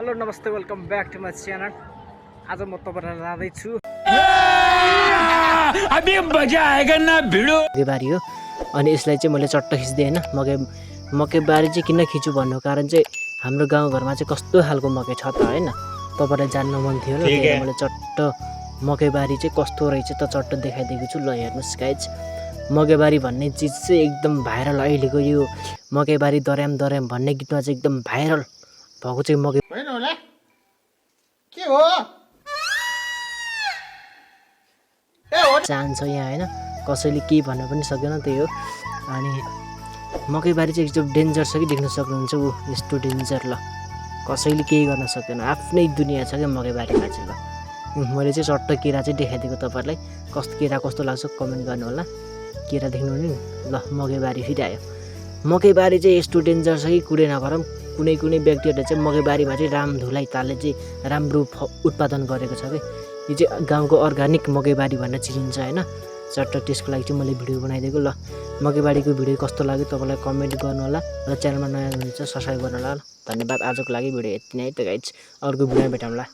Hello नमस्ते welcome back to my channel. आज म तपाईहरुलाई लाँदैछु अभी मजा आएगा ना भिडो मकैबारी हो। अनि यसलाई चाहिँ मैले चट्ट खिच्दै हैन मकैबारी चाहिँ किन खिच्छु भन्नु कारण चाहिँ हाम्रो गाउँघरमा चाहिँ कस्तो खालको मकै छ त हैन, तपाईलाई जान्न मन थियो र त्यही मैले चट्ट मकैबारी चाहिँ कस्तो रहेछ त चट्ट देखाइदिएको छु। ल हेर्नुस् गाइज, मकैबारी भन्ने चिज चाहिँ एकदम भाइरल। अहिलेको यो मकैबारी दर्याम दर्याम भन्ने गीतमा चाहिँ एकदम भाइरल भएको चाहिँ मकै होइन होला के हो चाहन्छ यहाँ हैन, कसैले केही भन्न पनि सक्दैन। त्यही हो। अनि मकैबारी चाहिँ एकदम डेन्जर छ कि देख्न सक्नुहुन्छ। ऊ यस्तो डेन्जर, ल कसैले केही गर्न सक्दैन, आफ्नै दुनियाँ छ क्या मकैबारीमा चाहिँ। ल मैले चाहिँ चट्ट केरा चाहिँ देखाइदिएको तपाईँहरूलाई। केरा कस्तो लाग्छ कमेन्ट गर्नु होला। केरा देख्नु नि। ल मकैबारी फेरि आयो। मकैबारी चाहिँ यस्तो डेन्जर छ कि कुरै नगरौँ। कुनै कुनै व्यक्तिहरूले चाहिँ मकैबारीमा चाहिँ रामधुलाई तालले चाहिँ राम्रो उत्पादन गरेको छ कि यो चाहिँ गाउँको अर्ग्यानिक मकैबारी भनेर चिनिन्छ हैन। चट्ट त्यसको लागि चाहिँ मैले भिडियो बनाइदिएको। ल मकैबारीको भिडियो कस्तो लाग्यो तपाईँलाई कमेन्ट गर्नु होला र च्यानलमा नयाँ हुनुहुन्छ सब्सक्राइब गर्नु होला। धन्यवाद। आजको लागि भिडियो यति नै त गाइज, अर्को भिडियोमा भेटौँला।